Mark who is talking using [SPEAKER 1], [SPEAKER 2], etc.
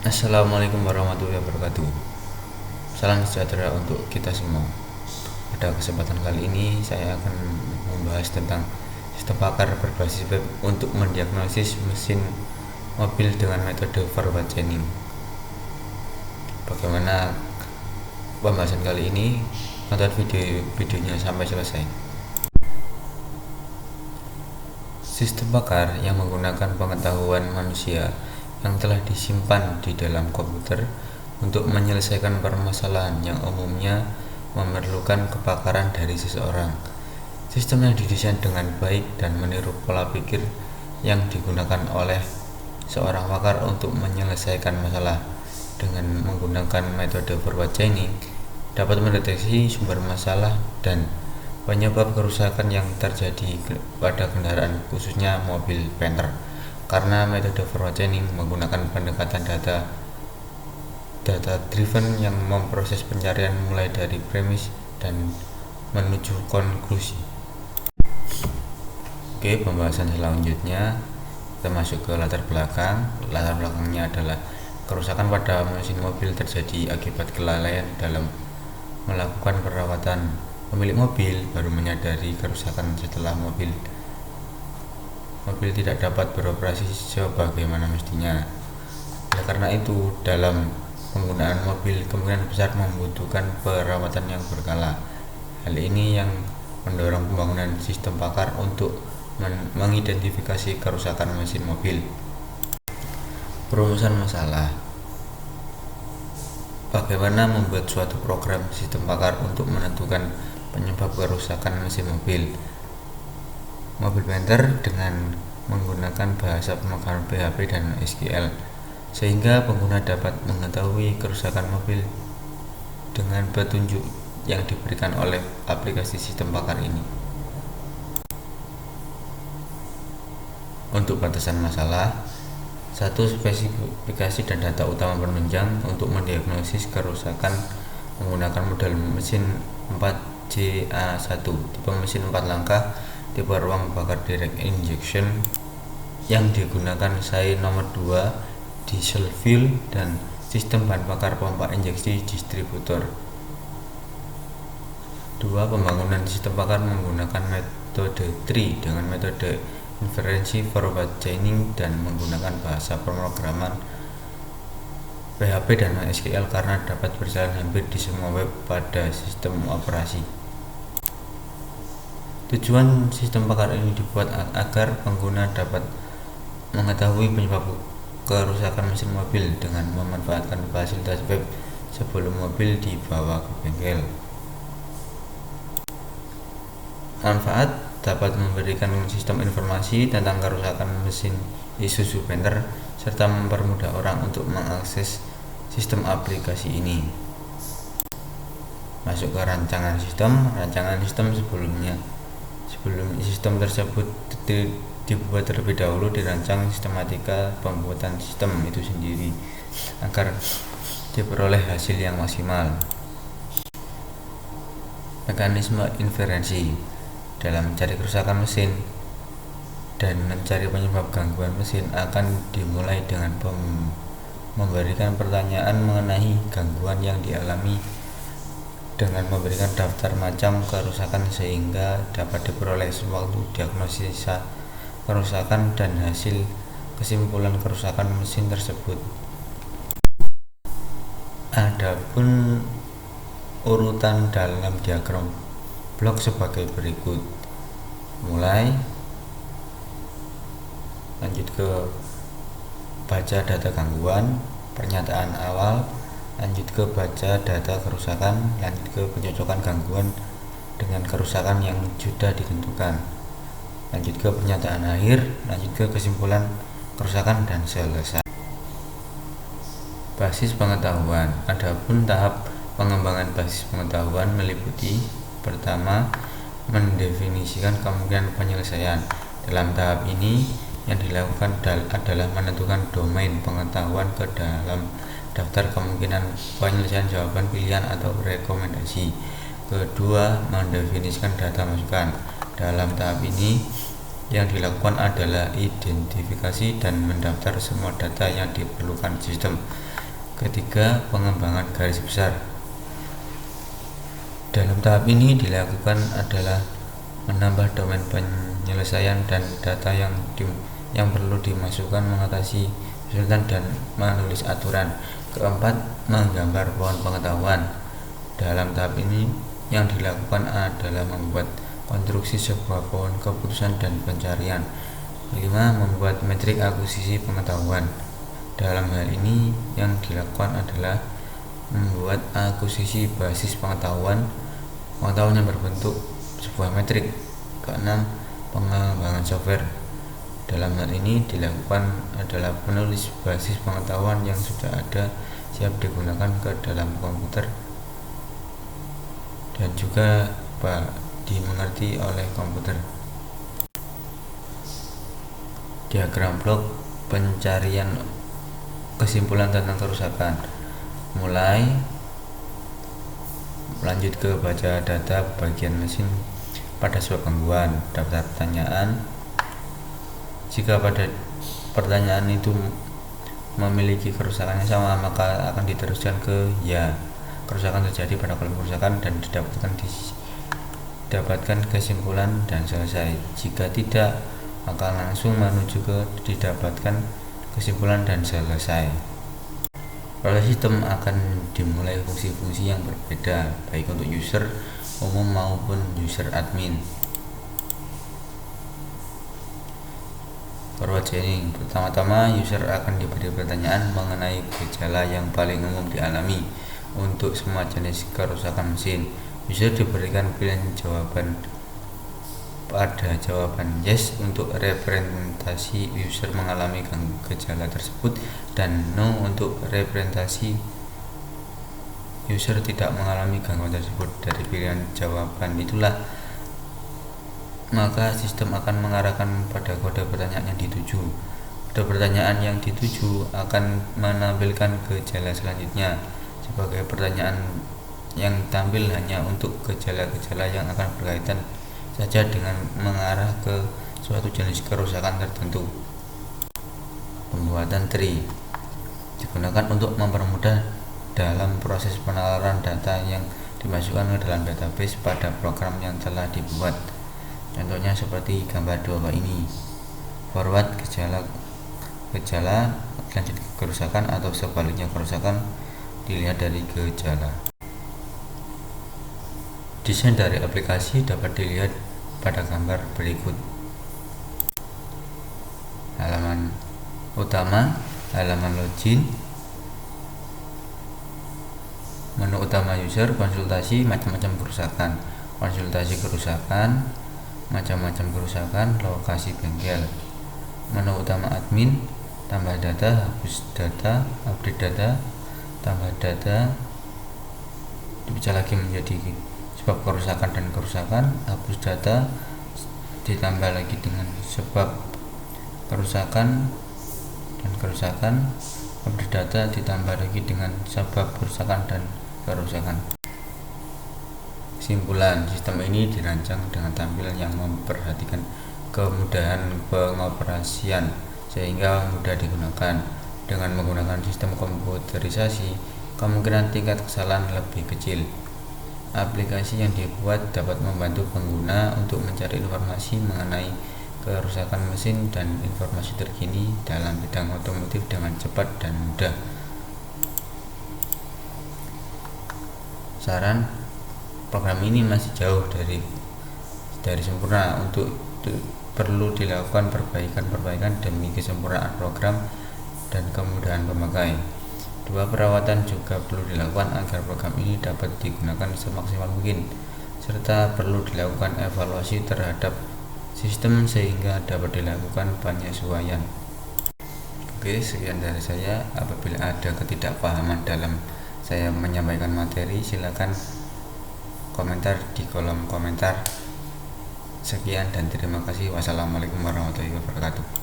[SPEAKER 1] Assalamualaikum warahmatullahi wabarakatuh. Salam sejahtera untuk kita semua. Pada kesempatan kali ini saya akan membahas tentang sistem pakar berbasis web untuk mendiagnosis mesin mobil dengan metode forward chaining. Bagaimana pembahasan kali ini? Tonton videonya sampai selesai. Sistem pakar yang menggunakan pengetahuan manusia yang telah disimpan di dalam komputer untuk menyelesaikan permasalahan yang umumnya memerlukan kepakaran dari seseorang. Sistem yang didesain dengan baik dan meniru pola pikir yang digunakan oleh seorang pakar untuk menyelesaikan masalah dengan menggunakan metode forward chaining dapat mendeteksi sumber masalah dan penyebab kerusakan yang terjadi pada kendaraan, khususnya mobil Panther. Karena metode forward chaining menggunakan pendekatan data driven yang memproses pencarian mulai dari premis dan menuju konklusi. Oke, pembahasan selanjutnya kita masuk ke latar belakang. Latar belakangnya adalah kerusakan pada mesin mobil terjadi akibat kelalaian dalam melakukan perawatan. Pemilik mobil baru menyadari kerusakan setelah mobil tidak dapat beroperasi sebagaimana mestinya. Oleh karena itu, dalam penggunaan mobil kemungkinan besar membutuhkan perawatan yang berkala. Hal ini yang mendorong pembangunan sistem pakar untuk mengidentifikasi kerusakan mesin mobil. Perumusan masalah. Bagaimana membuat suatu program sistem pakar untuk menentukan penyebab kerusakan mesin mobil Panther dengan menggunakan bahasa pemrograman PHP dan SQL, sehingga pengguna dapat mengetahui kerusakan mobil dengan petunjuk yang diberikan oleh aplikasi sistem pakar ini. Untuk batasan masalah, satu spesifikasi dan data utama penunjang untuk mendiagnosis kerusakan menggunakan model mesin 4JA1, tipe mesin 4 langkah, tipe ruang bakar direct injection yang digunakan SAE nomor 2 diesel fuel dan sistem bahan bakar pompa injeksi distributor. 2. Pembangunan sistem bakar menggunakan metode tree dengan metode inferensi forward chaining dan menggunakan bahasa pemrograman PHP dan SQL karena dapat berjalan hampir di semua web pada sistem operasi. Tujuan sistem pakar ini dibuat agar pengguna dapat mengetahui penyebab kerusakan mesin mobil dengan memanfaatkan fasilitas web sebelum mobil dibawa ke bengkel. Manfaat dapat memberikan sistem informasi tentang kerusakan mesin Isuzu Panther serta mempermudah orang untuk mengakses sistem aplikasi ini. Masuk ke rancangan sistem. Sebelum sistem tersebut dibuat terlebih dahulu dirancang sistematika pembuatan sistem itu sendiri agar diperoleh hasil yang maksimal. Mekanisme inferensi dalam mencari kerusakan mesin dan mencari penyebab gangguan mesin akan dimulai dengan memberikan pertanyaan mengenai gangguan yang dialami dengan memberikan daftar macam kerusakan sehingga dapat diperoleh suatu diagnosisa kerusakan dan hasil kesimpulan kerusakan mesin tersebut. Adapun urutan dalam diagram blok sebagai berikut. Lanjut ke baca data gangguan, pernyataan awal, lanjut ke baca data kerusakan, lanjut ke pencocokan gangguan dengan kerusakan yang sudah ditentukan, lanjut ke pernyataan akhir, lanjut ke kesimpulan kerusakan dan selesai. Basis pengetahuan. Adapun tahap pengembangan basis pengetahuan meliputi: pertama, mendefinisikan kemungkinan penyelesaian. Dalam tahap ini yang dilakukan adalah menentukan domain pengetahuan ke dalam daftar kemungkinan penyelesaian jawaban pilihan atau rekomendasi. Kedua, mendefinisikan data masukan. Dalam tahap ini Yang dilakukan adalah identifikasi dan mendaftar semua data yang diperlukan sistem. Ketiga, pengembangan garis besar. Dalam tahap ini dilakukan adalah menambah domain penyelesaian dan data yang perlu dimasukkan, mengatasi kesulitan dan menulis aturan. Keempat, menggambar pohon pengetahuan. Dalam tahap ini yang dilakukan adalah membuat konstruksi sebuah pohon keputusan dan pencarian. Kelima, membuat metrik akuisisi pengetahuan. Dalam hal ini yang dilakukan adalah membuat akuisisi basis pengetahuan yang berbentuk sebuah metrik. Keenam, pengembangan software. Dalam hal ini dilakukan adalah menulis basis pengetahuan yang sudah ada siap digunakan ke dalam komputer dan juga dimengerti oleh komputer. Diagram blok pencarian kesimpulan tentang kerusakan. Mulai lanjut ke baca data bagian mesin pada sebuah gangguan. Daftar pertanyaan. Jika pada pertanyaan itu memiliki kerusakan yang sama, maka akan diteruskan ke ya. Kerusakan terjadi pada kolom kerusakan dan didapatkan kesimpulan dan selesai. Jika tidak, maka langsung menuju ke didapatkan kesimpulan dan selesai. Proses sistem akan dimulai fungsi-fungsi yang berbeda, baik untuk user umum maupun user admin. Forward chaining. Pertama-tama, user akan diberi pertanyaan mengenai gejala yang paling umum dialami untuk semua jenis kerusakan mesin. User diberikan pilihan jawaban pada jawaban yes untuk representasi user mengalami gejala tersebut, dan no untuk representasi user tidak mengalami gangguan tersebut. Dari pilihan jawaban itulah maka sistem akan mengarahkan pada kode pertanyaan yang dituju. Kode pertanyaan yang dituju akan menampilkan gejala selanjutnya. Sebagai pertanyaan yang tampil hanya untuk gejala-gejala yang akan berkaitan saja dengan mengarah ke suatu jenis kerusakan tertentu. Pembuatan tree digunakan untuk mempermudah dalam proses penalaran data yang dimasukkan ke dalam database pada program yang telah dibuat. Contohnya seperti gambar 2 ini. Forward gejala, lanjut kerusakan, atau sebaliknya kerusakan dilihat dari gejala. Desain dari aplikasi dapat dilihat pada gambar berikut. Halaman utama, halaman login, menu utama user, konsultasi, macam-macam kerusakan, konsultasi kerusakan, macam-macam kerusakan, lokasi bengkel, menu utama admin, tambah data, hapus data, update data, tambah data, dibaca lagi menjadi sebab kerusakan dan kerusakan, hapus data, ditambah lagi dengan sebab kerusakan dan kerusakan, update data, ditambah lagi dengan sebab kerusakan dan kerusakan. Kesimpulan, sistem ini dirancang dengan tampilan yang memperhatikan kemudahan pengoperasian sehingga mudah digunakan. Dengan menggunakan sistem komputerisasi, kemungkinan tingkat kesalahan lebih kecil. Aplikasi yang dibuat dapat membantu pengguna untuk mencari informasi mengenai kerusakan mesin dan informasi terkini dalam bidang otomotif dengan cepat dan mudah. Saran, program ini masih jauh dari sempurna. Untuk perlu dilakukan perbaikan demi kesempurnaan program dan kemudahan pemakai. 2. Perawatan juga perlu dilakukan agar program ini dapat digunakan semaksimal mungkin, serta perlu dilakukan evaluasi terhadap sistem sehingga dapat dilakukan penyesuaian. Oke, sekian dari saya. Apabila ada ketidakpahaman dalam saya menyampaikan materi, silakan komentar di kolom komentar. Sekian dan terima kasih. Wassalamualaikum warahmatullahi wabarakatuh.